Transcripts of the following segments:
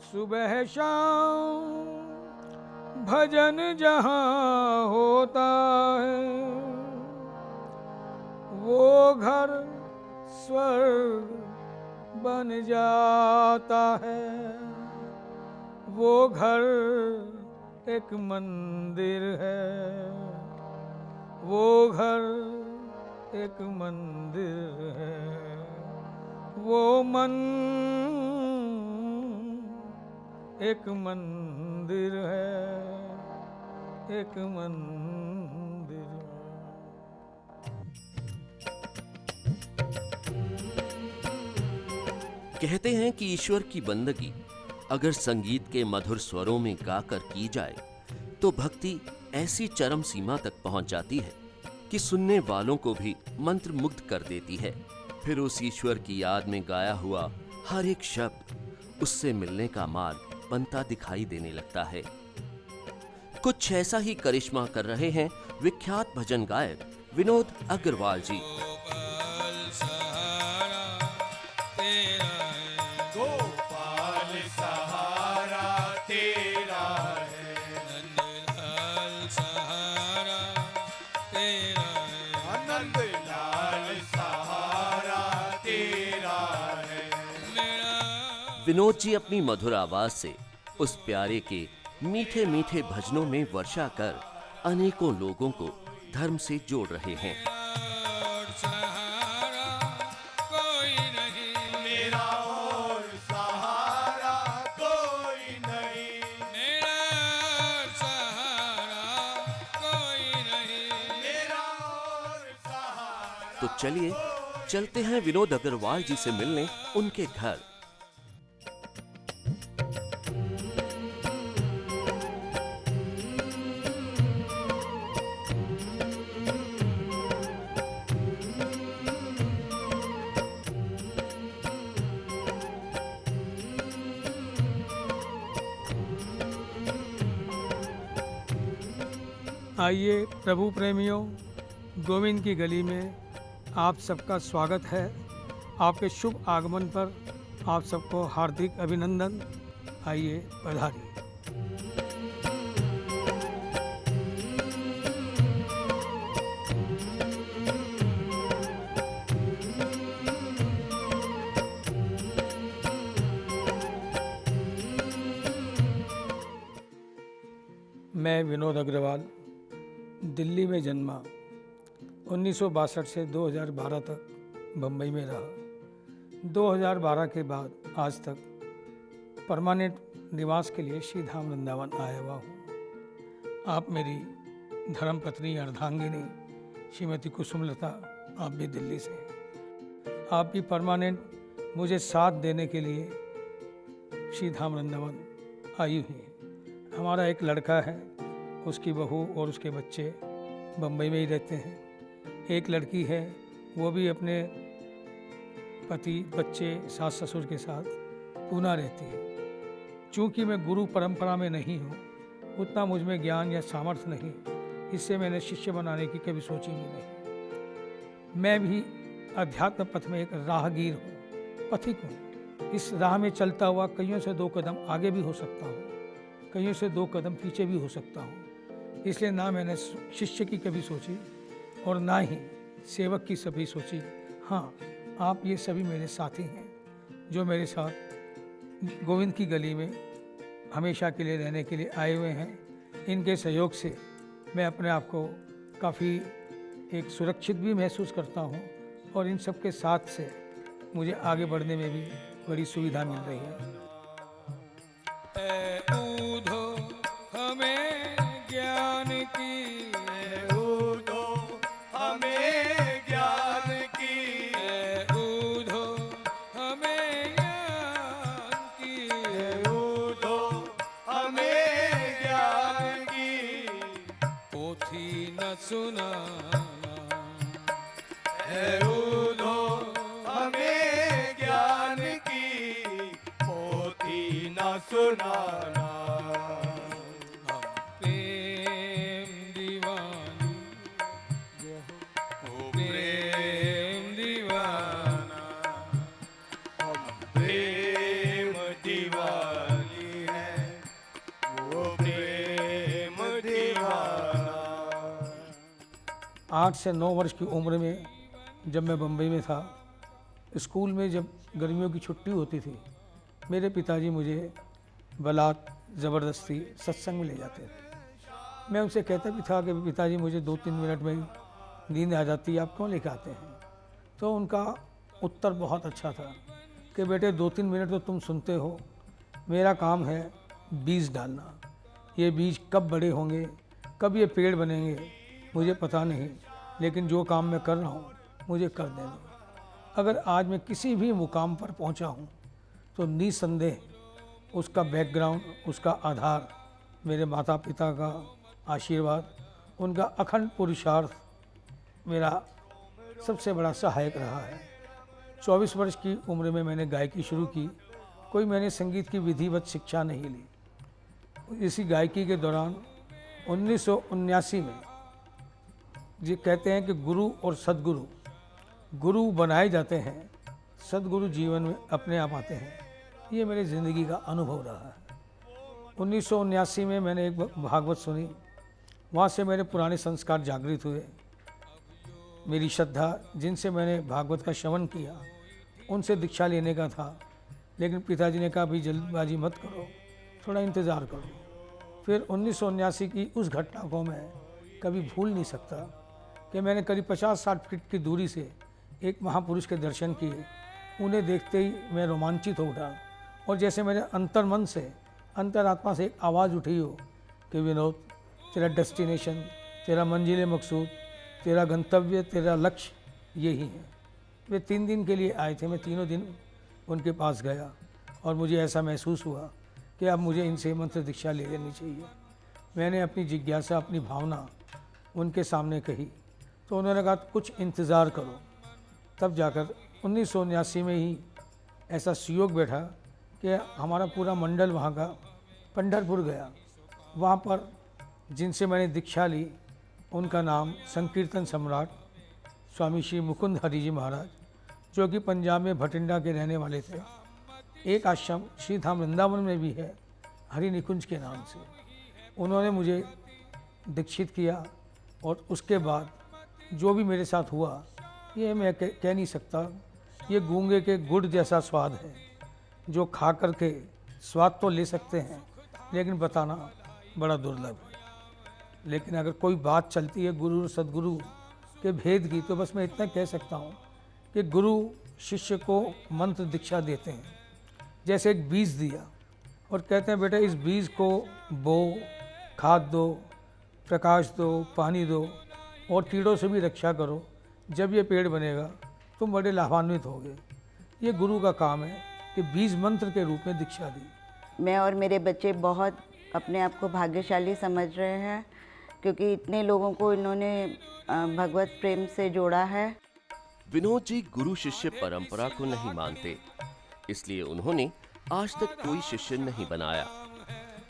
सुबह शाम भजन जहाँ होता है, वो घर स्वर्ग बन जाता है। वो घर एक मंदिर है, वो घर एक मंदिर है। वो मन एक मंदिर है, एक मंदिर है। कहते हैं कि ईश्वर की बंदगी अगर संगीत के मधुर स्वरों में गाकर की जाए तो भक्ति ऐसी चरम सीमा तक पहुंच जाती है कि सुनने वालों को भी मंत्रमुग्ध कर देती है। फिर उस ईश्वर की याद में गाया हुआ हर एक शब्द उससे मिलने का मार्ग बनता दिखाई देने लगता है। कुछ ऐसा ही करिश्मा कर रहे हैं विख्यात भजन गायक विनोद अग्रवाल जी। विनोद जी अपनी मधुर आवाज से उस प्यारे के मीठे मीठे भजनों में वर्षा कर अनेकों लोगों को धर्म से जोड़ रहे हैं। तो चलिए चलते हैं विनोद अग्रवाल जी से मिलने उनके घर। आइए प्रभु प्रेमियों, गोविंद की गली में आप सबका स्वागत है। आपके शुभ आगमन पर आप सबको हार्दिक अभिनंदन। आइए पधारिए। मैं विनोद अग्रवाल दिल्ली में जन्मा। 1962 से 2012 तक बम्बई में रहा। 2012 के बाद आज तक परमानेंट निवास के लिए श्री धाम वृंदावन आया हुआ हूँ। आप मेरी धर्मपत्नी अर्धांगिनी श्रीमती कुसुमलता, आप भी दिल्ली से हैं। आप भी परमानेंट मुझे साथ देने के लिए श्री धाम वृंदावन आई हुई हैं। हमारा एक लड़का है, उसकी बहू और उसके बच्चे बम्बई में ही रहते हैं। एक लड़की है, वो भी अपने पति, बच्चे, सास ससुर के साथ पूना रहती है। चूँकि मैं गुरु परंपरा में नहीं हूँ, उतना मुझ में ज्ञान या सामर्थ्य नहीं, इससे मैंने शिष्य बनाने की कभी सोची भी नहीं। मैं भी अध्यात्म पथ में एक राहगीर हूँ, पथिक हूँ। इस राह में चलता हुआ कईयों से 2 कदम आगे भी हो सकता हूँ, कईयों से 2 कदम पीछे भी हो सकता हूँ। इसलिए ना मैंने शिष्य की कभी सोची और ना ही सेवक की सभी सोची। हाँ, आप ये सभी मेरे साथी हैं जो मेरे साथ गोविंद की गली में हमेशा के लिए रहने के लिए आए हुए हैं। इनके सहयोग से मैं अपने आप को काफ़ी एक सुरक्षित भी महसूस करता हूँ और इन सब के साथ से मुझे आगे बढ़ने में भी बड़ी सुविधा मिल रही है। सुनाना प्रेम दीवानी, प्रेम दीवाना, हम प्रेम दीवानी, 8 से 9 वर्ष की उम्र में जब मैं बम्बई में था, स्कूल में जब गर्मियों की छुट्टी होती थी, मेरे पिताजी मुझे बलात ज़बरदस्ती सत्संग में ले जाते थे। मैं उनसे कहता भी था कि पिताजी मुझे 2-3 मिनट में ही नींद आ जाती है, आप क्यों लेके आते हैं? तो उनका उत्तर बहुत अच्छा था कि बेटे 2-3 मिनट तो तुम सुनते हो, मेरा काम है बीज डालना। ये बीज कब बड़े होंगे, कब ये पेड़ बनेंगे, मुझे पता नहीं, लेकिन जो काम मैं कर रहा हूँ मुझे कर देना। अगर आज मैं किसी भी मुकाम पर पहुँचा हूँ तो निसंदेह उसका बैकग्राउंड, उसका आधार मेरे माता पिता का आशीर्वाद, उनका अखंड पुरुषार्थ मेरा सबसे बड़ा सहायक रहा है। 24 वर्ष की उम्र में मैंने गायकी शुरू की। कोई मैंने संगीत की विधिवत शिक्षा नहीं ली। इसी गायकी के दौरान 1979 में ये कहते हैं कि गुरु और सदगुरु, गुरु बनाए जाते हैं, सदगुरु जीवन में अपने आप आते हैं। ये मेरी ज़िंदगी का अनुभव रहा है। 1979 में मैंने एक भागवत सुनी, वहाँ से मेरे पुराने संस्कार जागृत हुए। मेरी श्रद्धा, जिनसे मैंने भागवत का श्रवण किया, उनसे दीक्षा लेने का था, लेकिन पिताजी ने कहा अभी जल्दबाजी मत करो, थोड़ा इंतज़ार करो। फिर 1979 की उस घटना को मैं कभी भूल नहीं सकता कि मैंने करीब 50-60 फीट की दूरी से एक महापुरुष के दर्शन किए। उन्हें देखते ही मैं रोमांचित हो उठा और जैसे मेरे अंतर्मन से, अंतरात्मा से एक आवाज़ उठी हो कि विनोद, तेरा डेस्टिनेशन, तेरा मंजिल मकसूद, तेरा गंतव्य, तेरा लक्ष्य यही है। वे 3 दिन के लिए आए थे। मैं तीनों दिन उनके पास गया और मुझे ऐसा महसूस हुआ कि अब मुझे इनसे मंत्र दीक्षा ले लेनी चाहिए। मैंने अपनी जिज्ञासा, अपनी भावना उनके सामने कही तो उन्होंने कहा कुछ इंतज़ार करो। तब जाकर 1979 में ही ऐसा सुयोग बैठा कि हमारा पूरा मंडल वहाँ का पंढरपुर गया। वहाँ पर जिनसे मैंने दीक्षा ली, उनका नाम संकीर्तन सम्राट स्वामी श्री मुकुंद हरि जी महाराज, जो कि पंजाब में भटिंडा के रहने वाले थे। एक आश्रम श्री धाम वृंदावन में भी है, हरि निकुंज के नाम से। उन्होंने मुझे दीक्षित किया और उसके बाद जो भी मेरे साथ हुआ, ये मैं कह नहीं सकता। ये गूंगे के गुड़ जैसा स्वाद है, जो खा कर के स्वाद तो ले सकते हैं लेकिन बताना बड़ा दुर्लभ है। लेकिन अगर कोई बात चलती है गुरु और सदगुरु के भेद की, तो बस मैं इतना कह सकता हूँ कि गुरु शिष्य को मंत्र दीक्षा देते हैं, जैसे एक बीज दिया और कहते हैं बेटा इस बीज को बो, खाद दो, प्रकाश दो, पानी दो और कीड़ों से भी रक्षा करो। जब ये पेड़ बनेगा तुम बड़े लाभान्वित होगे। ये गुरु का काम है कि बीज मंत्र के रूप में दीक्षा दी। मैं और मेरे बच्चे बहुत अपने आप को भाग्यशाली समझ रहे हैं, क्योंकि इतने लोगों को इन्होंने भगवत प्रेम से जोड़ा है। विनोद जी गुरु शिष्य परंपरा को नहीं मानते, इसलिए उन्होंने आज तक कोई शिष्य नहीं बनाया,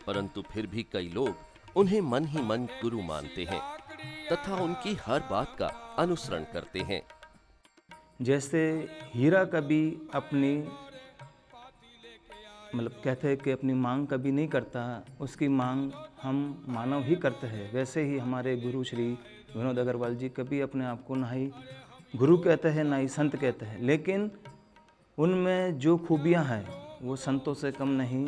परंतु फिर भी कई लोग उन्हें मन ही मन गुरु मानते हैं तथा उनकी हर बात का अनुसरण करते हैं। जैसे हीरा कभी अपनी कहते हैं कि अपनी मांग कभी नहीं करता, उसकी मांग हम मानव ही करते हैं। वैसे ही हमारे गुरु श्री विनोद अग्रवाल जी कभी अपने आप को ना ही गुरु कहते हैं ना ही संत कहते हैं, लेकिन उनमें जो खूबियां हैं वो संतों से कम नहीं।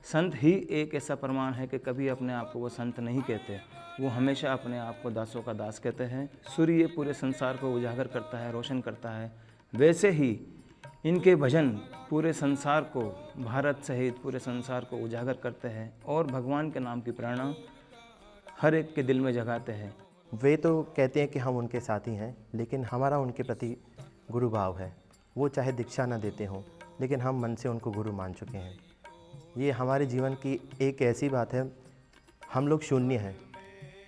संत ही एक ऐसा प्रमाण है कि कभी अपने आप को वो संत नहीं कहते, वो हमेशा अपने आप को दासों का दास कहते हैं। सूर्य पूरे संसार को उजागर करता है, रोशन करता है, वैसे ही इनके भजन पूरे संसार को, भारत सहित पूरे संसार को उजागर करते हैं और भगवान के नाम की प्रेरणा हर एक के दिल में जगाते हैं। वे तो कहते हैं कि हम उनके साथी हैं, लेकिन हमारा उनके प्रति गुरु भाव है। वो चाहे दीक्षा न देते हों, लेकिन हम मन से उनको गुरु मान चुके हैं। ये हमारे जीवन की एक ऐसी बात है, हम लोग शून्य हैं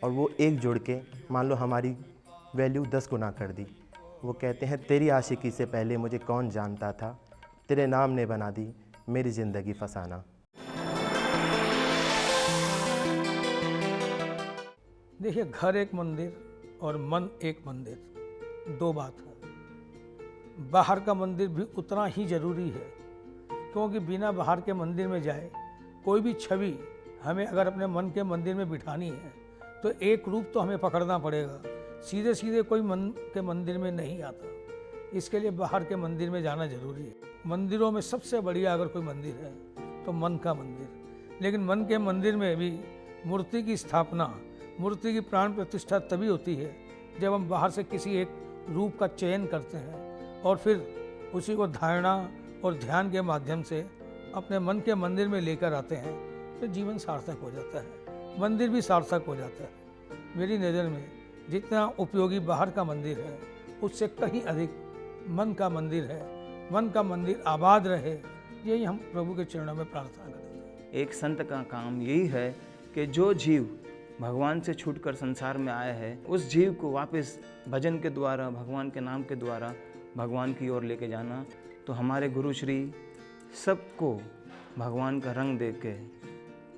और वो एक जुड़ के मान लो हमारी वैल्यू 10 गुना कर दी। वो कहते हैं तेरी आशिकी से पहले मुझे कौन जानता था, तेरे नाम ने बना दी मेरी ज़िंदगी फसाना। देखिए, घर एक मंदिर और मन एक मंदिर, दो बात है। बाहर का मंदिर भी उतना ही ज़रूरी है, क्योंकि बिना बाहर के मंदिर में जाए कोई भी छवि हमें अगर अपने मन के मंदिर में बिठानी है तो एक रूप तो हमें पकड़ना पड़ेगा, सीधे सीधे कोई मन के मंदिर में नहीं आता। इसके लिए बाहर के मंदिर में जाना जरूरी है। मंदिरों में सबसे बढ़िया अगर कोई मंदिर है तो मन का मंदिर। लेकिन मन के मंदिर में भी मूर्ति की स्थापना, मूर्ति की प्राण प्रतिष्ठा तभी होती है जब हम बाहर से किसी एक रूप का चयन करते हैं और फिर उसी को धारणा और ध्यान के माध्यम से अपने मन के मंदिर में लेकर आते हैं तो जीवन सार्थक हो जाता है, मंदिर भी सार्थक हो जाता है। मेरी नज़र में जितना उपयोगी बाहर का मंदिर है उससे कहीं अधिक मन का मंदिर है। मन का मंदिर आबाद रहे, यही हम प्रभु के चरणों में प्रार्थना करते हैं। एक संत का काम यही है कि जो जीव भगवान से छूटकर संसार में आया है उस जीव को वापस भजन के द्वारा, भगवान के नाम के द्वारा भगवान की ओर लेके जाना। तो हमारे गुरु श्री सबको भगवान का रंग दे के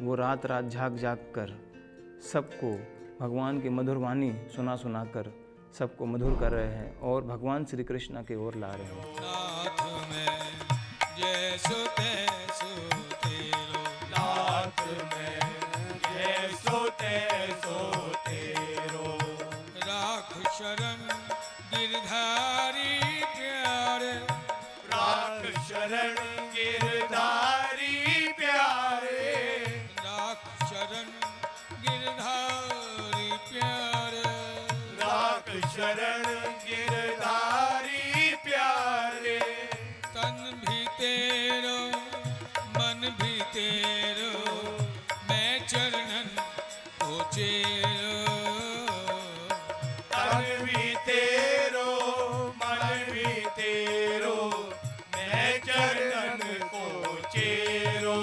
वो रात रात जाग जाग कर सबको भगवान की मधुर वाणी सुना सुना कर सबको मधुर कर रहे हैं और भगवान श्री कृष्ण की ओर ला रहे हैं। नाथ में जैसो तैसो तेरो, नाथ में जैसो तैसो तेरो, राख शरण गिरधारी प्यारे, राख शरण गिरधारी प्यारे, राख शरण गिरधारी प्यारे, राख शरण गिरधारी प्यारे, तन भी तेरो मन भी तेरो, मैं चरणन को चेरो, तन भी तेरो मन भी तेरो, मैं चरणन को चेरो।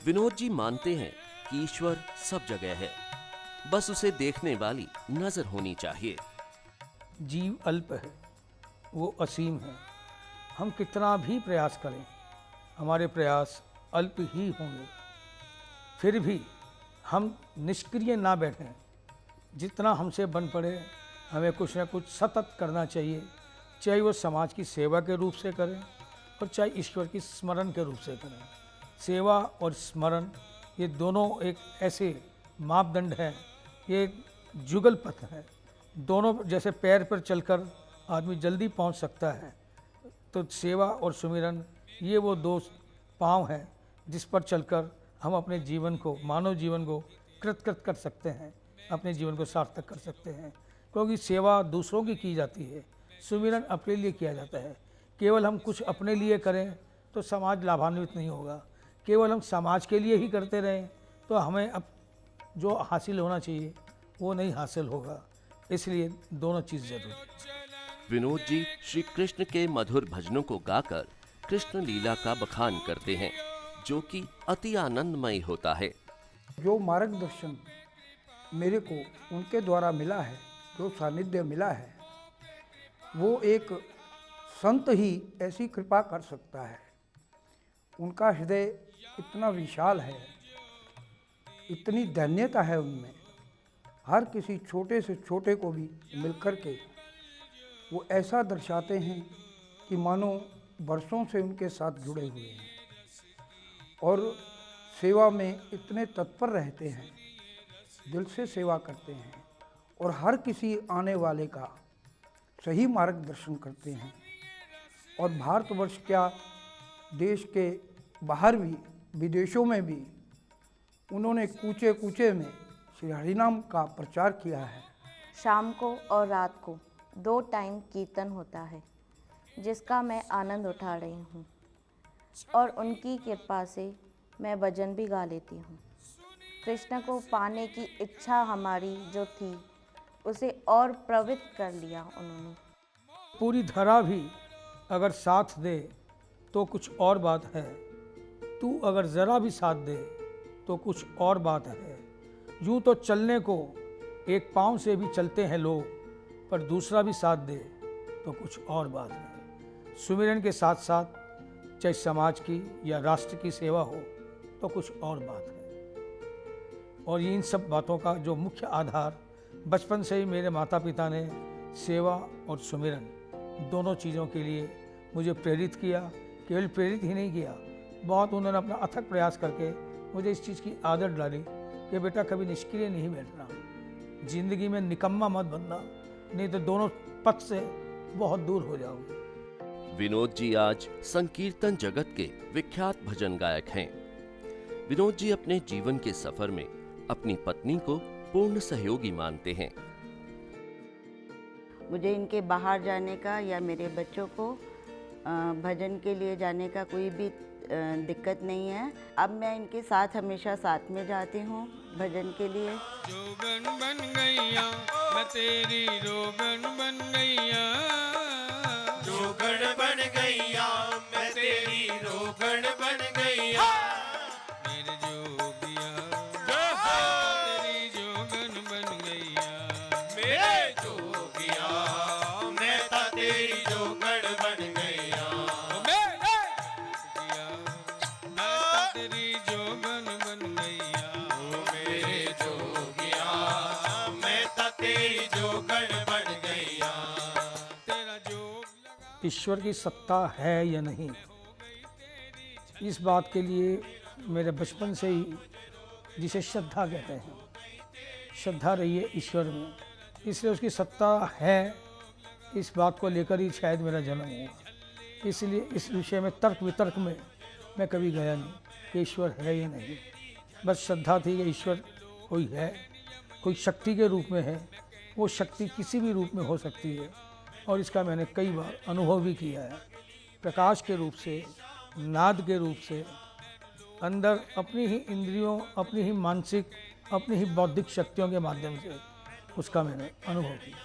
विनोद जी मानते हैं कि ईश्वर सब जगह है, बस उसे देखने वाली नजर होनी चाहिए। जीव अल्प है, वो असीम है। हम कितना भी प्रयास करें हमारे प्रयास अल्प ही होंगे। फिर भी हम निष्क्रिय ना बैठें, जितना हमसे बन पड़े हमें कुछ ना कुछ सतत करना चाहिए, चाहे वो समाज की सेवा के रूप से करें और चाहे ईश्वर की स्मरण के रूप से करें। सेवा और स्मरण ये दोनों एक ऐसे मापदंड हैं, ये एक जुगल पथ है। दोनों जैसे पैर पर चलकर आदमी जल्दी पहुंच सकता है, तो सेवा और सुमिरन ये वो दो पांव हैं जिस पर चलकर हम अपने जीवन को, मानव जीवन को कृतकृत कर सकते हैं, अपने जीवन को सार्थक कर सकते हैं। क्योंकि सेवा दूसरों की जाती है, सुमिरन अपने लिए किया जाता है। केवल हम कुछ अपने लिए करें तो समाज लाभान्वित नहीं होगा। केवल हम समाज के लिए ही करते रहें तो हमें अब जो हासिल होना चाहिए वो नहीं हासिल होगा। इसलिए दोनों चीज़ जरूरी है। विनोद जी श्री कृष्ण के मधुर भजनों को गाकर कृष्ण लीला का बखान करते हैं, जो कि अति आनंदमय होता है। जो मार्गदर्शन मेरे को उनके द्वारा मिला है, जो सानिध्य मिला है, वो एक संत ही ऐसी कृपा कर सकता है। उनका हृदय इतना विशाल है, इतनी धन्यता है उनमें, हर किसी छोटे से छोटे को भी मिलकर के वो ऐसा दर्शाते हैं कि मानो वर्षों से उनके साथ जुड़े हुए हैं और सेवा में इतने तत्पर रहते हैं, दिल से सेवा करते हैं और हर किसी आने वाले का सही मार्गदर्शन करते हैं। और भारतवर्ष क्या, देश के बाहर भी, विदेशों में भी उन्होंने कूचे कूचे में श्री हरिनाम का प्रचार किया है। शाम को और रात को 2 टाइम कीर्तन होता है, जिसका मैं आनंद उठा रही हूँ और उनकी कृपा से मैं भजन भी गा लेती हूँ। कृष्ण को पाने की इच्छा हमारी जो थी उसे और प्रवृत्त कर लिया उन्होंने। पूरी धरा भी अगर साथ दे तो कुछ और बात है, तू अगर ज़रा भी साथ दे तो कुछ और बात है। यूँ तो चलने को एक पाँव से भी चलते हैं लोग, पर दूसरा भी साथ दे तो कुछ और बात है। सुमिरन के साथ साथ चाहे समाज की या राष्ट्र की सेवा हो तो कुछ और बात है। और इन सब बातों का जो मुख्य आधार बचपन से ही मेरे माता पिता ने सेवा और सुमिरन दोनों चीज़ों के लिए मुझे प्रेरित किया। केवल प्रेरित ही नहीं किया, बहुत उन्होंने अपना अथक प्रयास करके मुझे इस चीज़ की आदत डाली कि बेटा कभी निष्क्रिय नहीं बैठना, जिंदगी में निकम्मा मत बनना, नहीं तो दोनों पथ से बहुत दूर हो जाओगे। विनोद जी आज संकीर्तन जगत के विख्यात भजन गायक हैं। विनोद जी अपने जीवन के सफर में अपनी पत्नी को पूर्ण सहयोगी मानते हैं। मुझे इनके बाहर जाने का या मेरे बच्चों को भजन के लिए जाने का कोई भी दिक्कत नहीं है। अब मैं इनके साथ हमेशा साथ में जाती हूँ भजन के लिए। जोगन बन गईया मैं तेरी रोगन बन गईया, जोगन बन गईया मैं तेरी रोगन बन गईया, मेरे जोगिया तेरी जोगन बन गईया, मेरे जोगिया मैं तेरी जोगन बन गईया, मेरे जोगिया मैं तेरी जोगन बन गईया, मेरे जोगिया मैं तेरी जोगन बन गईया, तेरा जोग लगा। ईश्वर की सत्ता है या नहीं, इस बात के लिए मेरे बचपन से ही, जिसे श्रद्धा कहते हैं, श्रद्धा रही है ईश्वर में, इसलिए उसकी सत्ता है, इस बात को लेकर ही शायद मेरा जन्म हुआ। इसलिए इस विषय में तर्क वितर्क में मैं कभी गया नहीं कि ईश्वर है या नहीं। बस श्रद्धा थी कि ईश्वर कोई है, कोई शक्ति के रूप में है, वो शक्ति किसी भी रूप में हो सकती है, और इसका मैंने कई बार अनुभव भी किया है। प्रकाश के रूप से, नाद के रूप से, अंदर अपनी ही इंद्रियों, अपनी ही मानसिक, अपनी ही बौद्धिक शक्तियों के माध्यम से उसका मैंने अनुभव किया।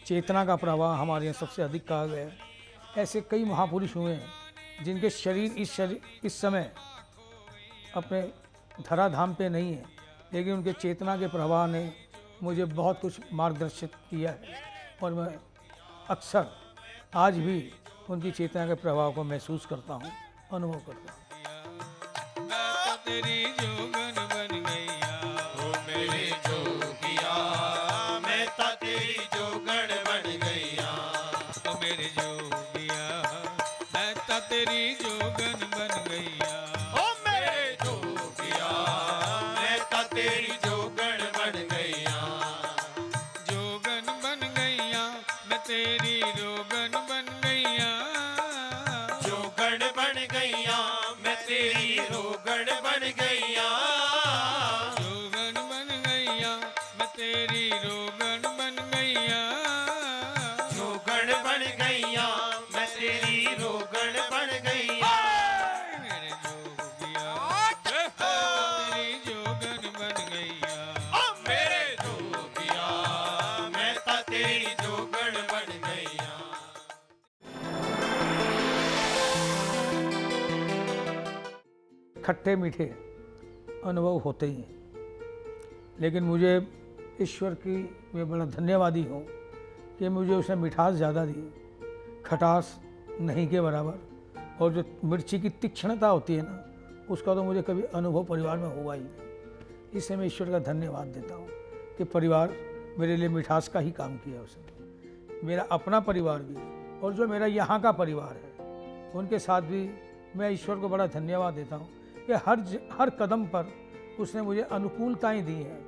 चेतना का प्रवाह हमारे यहाँ सबसे अधिक कहा गया है। ऐसे कई महापुरुष हुए हैं जिनके शरीर इस समय अपने धराधाम पे नहीं है, लेकिन उनके चेतना के प्रवाह ने मुझे बहुत कुछ मार्गदर्शित किया है, और मैं अक्सर आज भी उनकी चेतना के प्रभाव को महसूस करता हूँ, अनुभव करता हूँ। मैं तेरी जोगन बन गईया, ओ मेरे जोगिया मैं तेरी जोगन बन गईया, ओ मेरे जोगिया मैं तेरी जोगन बन गईया, ओ मेरे जोगिया मैं तेरी जोगन बन गईया, जोगन बन गईया मैं तेरी रोगन बन गईया, जोगन बन गईया मैं तेरी रोगन बन गईया, जोगन बन गईया मैं तेरी रोगन बन गईया, जोगन बन गईया मैं तेरी रोगन बन गईया, मेरे जोगिया तेरी जोगन बन गईया, ओ मेरे जोगिया मैं तेरी जोगन बन गईया। खट्टे मीठे अनुभव होते ही हैं, लेकिन मुझे ईश्वर की मैं बड़ा धन्यवादी हूँ कि मुझे उसने मिठास ज़्यादा दी, खटास नहीं के बराबर, और जो मिर्ची की तीक्ष्णता होती है ना, उसका तो मुझे कभी अनुभव परिवार में हुआ ही नहीं। इससे मैं ईश्वर का धन्यवाद देता हूँ कि परिवार मेरे लिए मिठास का ही काम किया उसने। मेरा अपना परिवार भी और जो मेरा यहाँ का परिवार है, उनके साथ भी मैं ईश्वर को बड़ा धन्यवाद देता हूँ कि हर कदम पर उसने मुझे अनुकूलताएं दी हैं,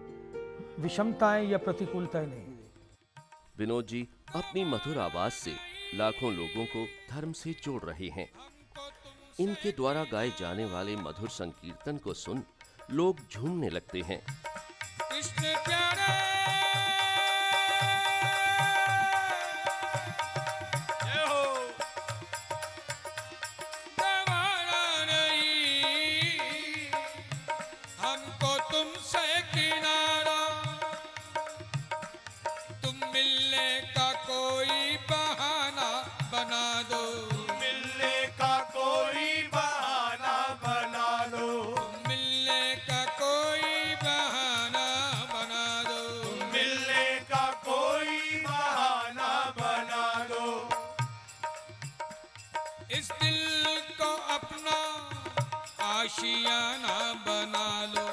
विषमताएं या प्रतिकूलताएं नहीं दी। विनोद जी अपनी मधुर आवाज से लाखों लोगों को धर्म से जोड़ रहे हैं। इनके द्वारा गाए जाने वाले मधुर संकीर्तन को सुन लोग झूमने लगते हैं। कृष्ण प्यारे जय हो, दवारा नहीं हमको तुमसे किनारा, तुम मिलने का कोई बहाना बना दो, मिलने का कोई बहाना बना दो, मिलने का कोई बहाना बना दो, मिलने का कोई बहाना बना दो, इस दिल को अपना आशियाना बना लो,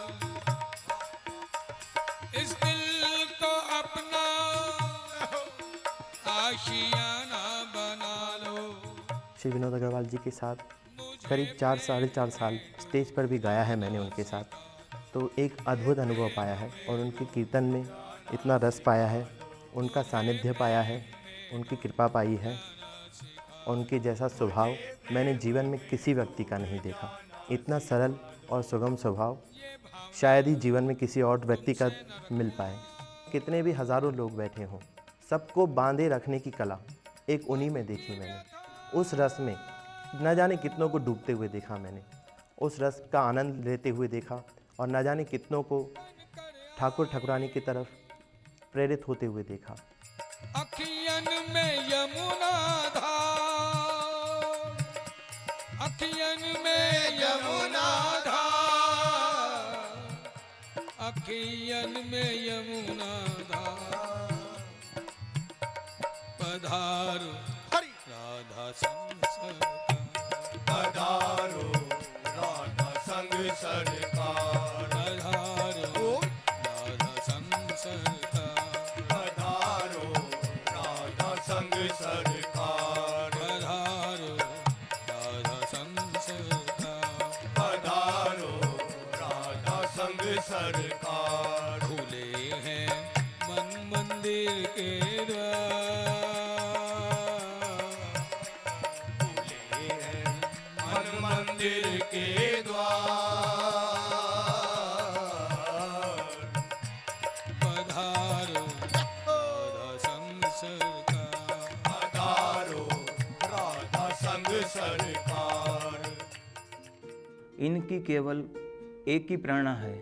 इस दिल को अपना आशियाना बना लो। श्री विनोद अग्रवाल जी के साथ करीब 4 साल स्टेज पर भी गाया है मैंने उनके साथ, तो एक अद्भुत अनुभव पाया है और उनके कीर्तन में इतना रस पाया है, उनका सानिध्य पाया है, उनकी कृपा पाई है। उनके जैसा स्वभाव मैंने जीवन में किसी व्यक्ति का नहीं देखा। इतना सरल और सुगम स्वभाव शायद ही जीवन में किसी और व्यक्ति का मिल पाए। कितने भी हज़ारों लोग बैठे हों, सबको बांधे रखने की कला एक उन्हीं में देखी मैंने। उस रस में न जाने कितनों को डूबते हुए देखा मैंने, उस रस का आनंद लेते हुए देखा और न जाने कितनों को ठाकुर ठाकुरानी की तरफ प्रेरित होते हुए देखा। अखियन में यमुना धार, अखियन में यमुना धार, अखियन में यमुना धार। पधारो राधा संग सरकार, पधारो राधा संग सरकार, पधारो राधा संग सरकार, पधारो राधा संग सरकार, पधारो राधा संग सरकार, पधारो राधा संग सरकार। खुले हैं मन मंदिर के द्वार, खुले हैं मन मंदिर के द्वार। पधारो राधा संग सरकार, पधारो राधा संग सरकार। इनकी केवल एक ही प्रेरणा है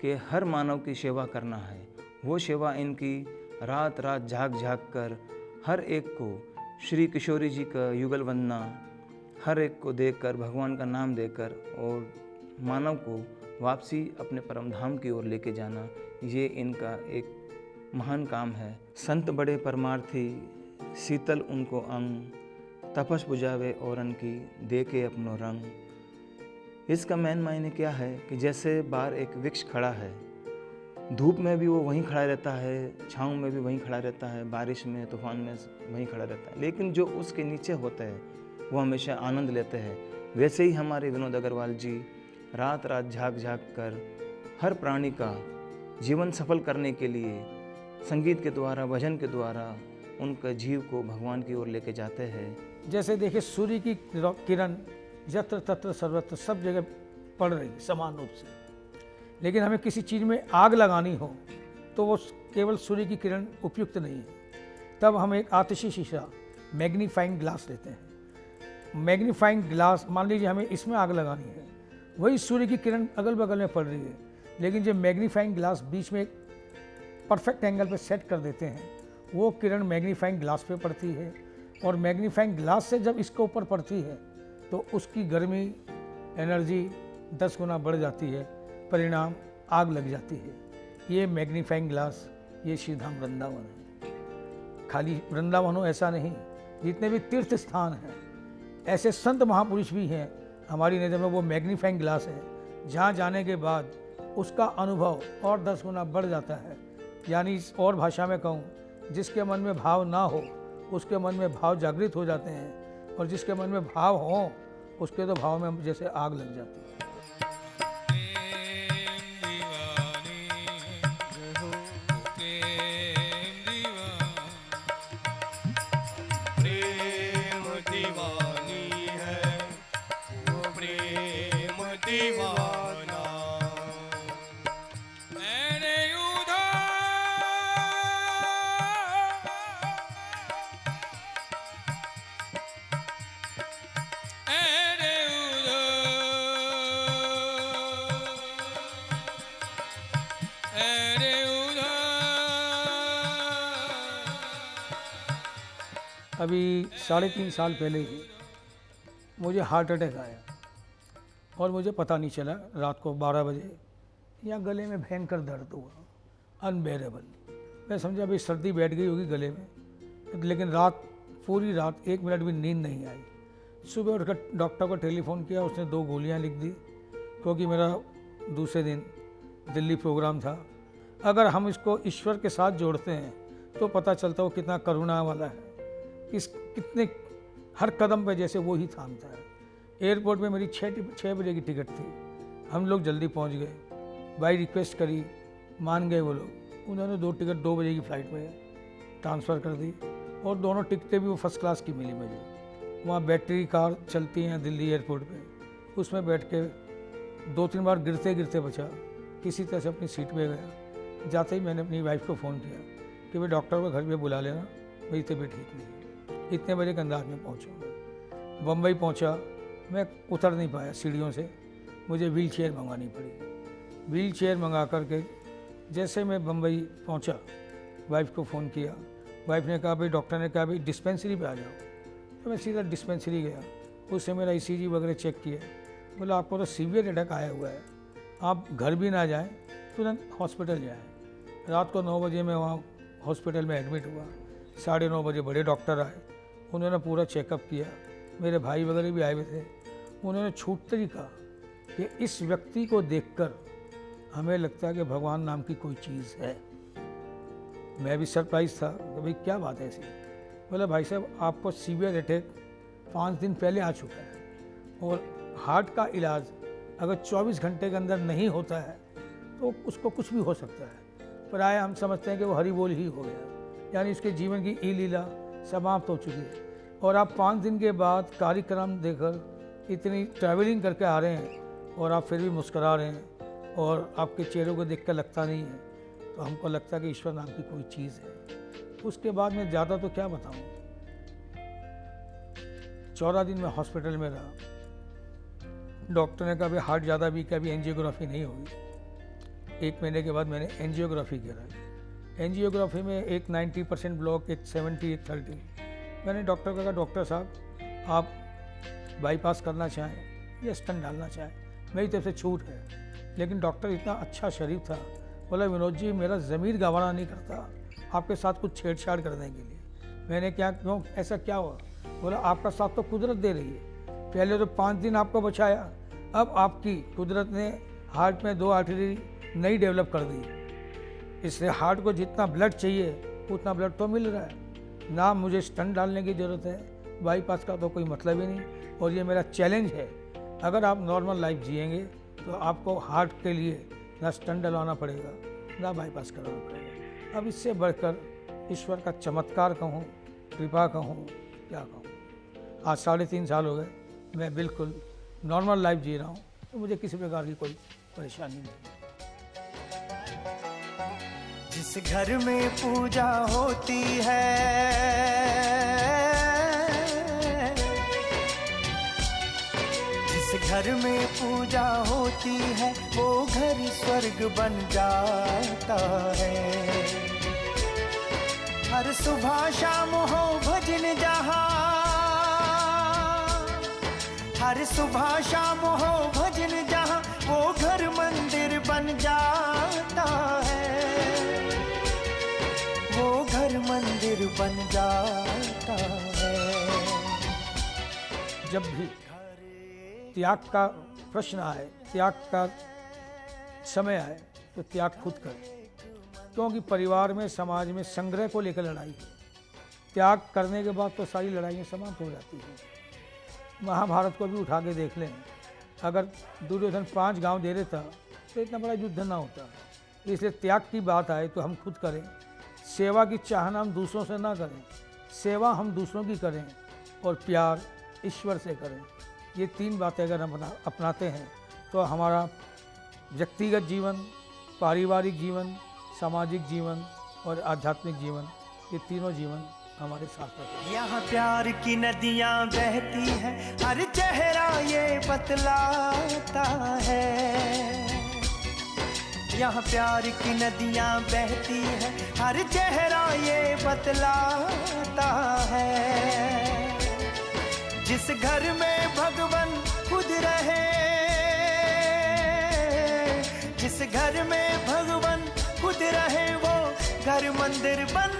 कि हर मानव की सेवा करना है। वो सेवा इनकी रात रात जाग जाग कर हर एक को श्री किशोरी जी का युगल वंदना, हर एक को देखकर भगवान का नाम देकर और मानव को वापसी अपने परम धाम की ओर लेके जाना, ये इनका एक महान काम है। संत बड़े परमार्थी, शीतल उनको अंग, तपस बुझावे औरन की, देके अपनो रंग। इसका मेन मायने क्या है कि जैसे बाहर एक वृक्ष खड़ा है, धूप में भी वो वहीं खड़ा रहता है, छाँव में भी वहीं खड़ा रहता है, बारिश में तूफान में वहीं खड़ा रहता है, लेकिन जो उसके नीचे होते हैं वो हमेशा आनंद लेते हैं। वैसे ही हमारे विनोद अग्रवाल जी रात रात झाग झाग कर हर प्राणी का जीवन सफल करने के लिए संगीत के द्वारा, भजन के द्वारा उनका जीव को भगवान की ओर लेके जाते हैं। जैसे देखिए सूर्य की किरण यत्र तत्र सर्वत्र सब जगह पड़ रही है समान रूप से, लेकिन हमें किसी चीज़ में आग लगानी हो तो वो केवल सूर्य की किरण उपयुक्त नहीं है। तब हम एक आतिशी शीशा मैग्नीफाइंग ग्लास लेते हैं। मैग्नीफाइंग ग्लास, मान लीजिए हमें इसमें आग लगानी है, वही सूर्य की किरण अगल बगल में पड़ रही है, लेकिन जब मैग्नीफाइंग ग्लास बीच में एक परफेक्ट एंगल पे सेट कर देते हैं, वो किरण मैग्नीफाइंग ग्लास पे पड़ती है और मैग्नीफाइंग ग्लास से जब इसके ऊपर पड़ती है तो उसकी गर्मी, एनर्जी 10 गुना बढ़ जाती है, परिणाम आग लग जाती है। ये मैग्नीफाइंग ग्लास, ये श्रीधाम वृंदावन है। खाली वृंदावन हो ऐसा नहीं, जितने भी तीर्थ स्थान हैं ऐसे संत महापुरुष भी हैं हमारी नज़र में, वो मैग्नीफाइंग ग्लास है, जहाँ जाने के बाद उसका अनुभव और 10 गुना बढ़ जाता है। यानी और भाषा में कहूँ, जिसके मन में भाव ना हो उसके मन में भाव जागृत हो जाते हैं, और जिसके मन में भाव हो उसके तो भाव में जैसे आग लग जाती है। अभी 3.5 साल पहले ही मुझे हार्ट अटैक आया और मुझे पता नहीं चला। रात को 12 बजे या गले में भयंकर दर्द हुआ, अनबेरेबल। मैं समझा अभी सर्दी बैठ गई होगी गले में, लेकिन पूरी रात 1 मिनट भी नींद नहीं आई। सुबह उठकर डॉक्टर को टेलीफोन किया, उसने 2 गोलियां लिख दी, क्योंकि मेरा दूसरे दिन दिल्ली प्रोग्राम था। अगर हम इसको ईश्वर के साथ जोड़ते हैं तो पता चलता वो कितना करुणा वाला है, कितने हर कदम पे जैसे वो ही थामता है। एयरपोर्ट में मेरी 6 बजे की टिकट थी, हम लोग जल्दी पहुंच गए, भाई रिक्वेस्ट करी, मान गए वो लोग। उन्होंने 2 टिकट 2 बजे की फ़्लाइट में ट्रांसफ़र कर दी और दोनों टिकटें भी वो फर्स्ट क्लास की मिली मुझे। वहाँ बैटरी कार चलती हैं दिल्ली एयरपोर्ट पे, उसमें बैठ के 2-3 बार गिरते गिरते बचा, किसी तरह से अपनी सीट पे गया। जाते ही मैंने अपनी वाइफ को फ़ोन किया कि भाई डॉक्टर को घर पे बुला लेना, मेरी तबीयत ठीक नहीं है। इतने बजे के अंदाज में पहुँचा। बम्बई पहुँचा, मैं उतर नहीं पाया सीढ़ियों से, मुझे व्हील चेयर मंगानी पड़ी। व्हील चेयर मंगा करके जैसे मैं बम्बई पहुँचा, वाइफ को फ़ोन किया। वाइफ ने कहा भाई डॉक्टर ने कहा भाई डिस्पेंसरी पे आ जाओ। तो मैं सीधा डिस्पेंसरी गया, उससे मेरा ECG वगैरह चेक किया। बोला आपको तो सीवियर अटैक आया हुआ है, आप घर भी ना जाएं, तुरंत हॉस्पिटल जाएं। रात को 9 बजे मैं वहाँ हॉस्पिटल में एडमिट हुआ। 9:30 बजे बड़े डॉक्टर आए, उन्होंने पूरा चेकअप किया। मेरे भाई वगैरह भी आए हुए थे। उन्होंने छूटते ही कहा कि इस व्यक्ति को देखकर हमें लगता है कि भगवान नाम की कोई चीज़ है। मैं भी सरप्राइज था कि भाई क्या बात है ऐसी। बोला भाई साहब आपको सीवियर अटैक 5 दिन पहले आ चुका है और हार्ट का इलाज अगर 24 घंटे के अंदर नहीं होता है तो उसको कुछ भी हो सकता है। प्राय हम समझते हैं कि वो हरि बोल ही हो गया, यानी उसके जीवन की ई लीला समाप्त हो चुकी है। और आप 5 दिन के बाद कार्यक्रम देकर इतनी ट्रैवलिंग करके आ रहे हैं और आप फिर भी मुस्करा रहे हैं और आपके चेहरे को देख कर लगता नहीं है, तो हमको लगता है कि ईश्वर नाम की कोई चीज़ है। उसके बाद मैं ज़्यादा तो क्या बताऊँ, 14 दिन में हॉस्पिटल में रहा। डॉक्टर ने कहा भाई हार्ट ज़्यादा वीक है, अभी एंजियोग्राफी नहीं होगी। 1 महीने के बाद मैंने एंजियोग्राफी कराई। एंजियोग्राफी में एक 90% ब्लॉक, एक 70, एक 30। मैंने डॉक्टर को कहा डॉक्टर साहब आप बाईपास करना चाहें या स्टंट डालना चाहें, मेरी तरफ से छूट है। लेकिन डॉक्टर इतना अच्छा शरीफ था, बोला विनोद जी मेरा ज़मीर गवारा नहीं करता आपके साथ कुछ छेड़छाड़ करने के लिए। मैंने क्या क्यों, ऐसा क्या हुआ? बोला आपका साथ तो कुदरत दे रही है। पहले तो 5 दिन आपको बचाया, अब आपकी कुदरत ने हार्ट में 2 आर्टरी नई डेवलप कर दी, इसलिए हार्ट को जितना ब्लड चाहिए उतना ब्लड तो मिल रहा है। ना मुझे स्टंट डालने की ज़रूरत है, बाईपास का तो कोई मतलब ही नहीं। और ये मेरा चैलेंज है, अगर आप नॉर्मल लाइफ जिएंगे तो आपको हार्ट के लिए ना स्टंट डलवाना पड़ेगा ना बाईपास करवाना पड़ेगा। अब इससे बढ़कर ईश्वर का चमत्कार कहूँ, कृपा कहूँ, क्या कहूँ। आज 3.5 साल हो गए, मैं बिल्कुल नॉर्मल लाइफ जी रहा हूँ, तो मुझे किसी प्रकार की कोई परेशानी नहीं। जिस घर में पूजा होती है, जिस घर में पूजा होती है वो घर स्वर्ग बन जाता है। हर सुबह शाम हो भजन जहाँ, हर सुबह शाम हो भजन जहाँ वो घर मंदिर बन जाता है, वो घर मंदिर बन जाता है। जब भी त्याग का प्रश्न आए, त्याग का समय आए, तो त्याग खुद करें, क्योंकि परिवार में समाज में संग्रह को लेकर लड़ाई है। त्याग करने के बाद तो सारी लड़ाइयाँ समाप्त हो जाती हैं। महाभारत को भी उठा के देख लें, अगर दुर्योधन 5 गांव दे देता तो इतना बड़ा युद्ध ना होता। इसलिए त्याग की बात आए तो हम खुद करें। सेवा की चाहना हम दूसरों से ना करें, सेवा हम दूसरों की करें और प्यार ईश्वर से करें। ये 3 बातें अगर हम अपनाते हैं तो हमारा व्यक्तिगत जीवन, पारिवारिक जीवन, सामाजिक जीवन और आध्यात्मिक जीवन, ये तीनों जीवन हमारे साथ रहते हैं। यहाँ प्यार की नदियाँ बहती हैं, हर चेहरा ये बतलाता है। यहाँ प्यार की नदियाँ बहती हैं, हर चेहरा ये बतलाता है। जिस घर में भगवान खुद रहे, जिस घर में भगवान खुद रहे वो घर मंदिर बन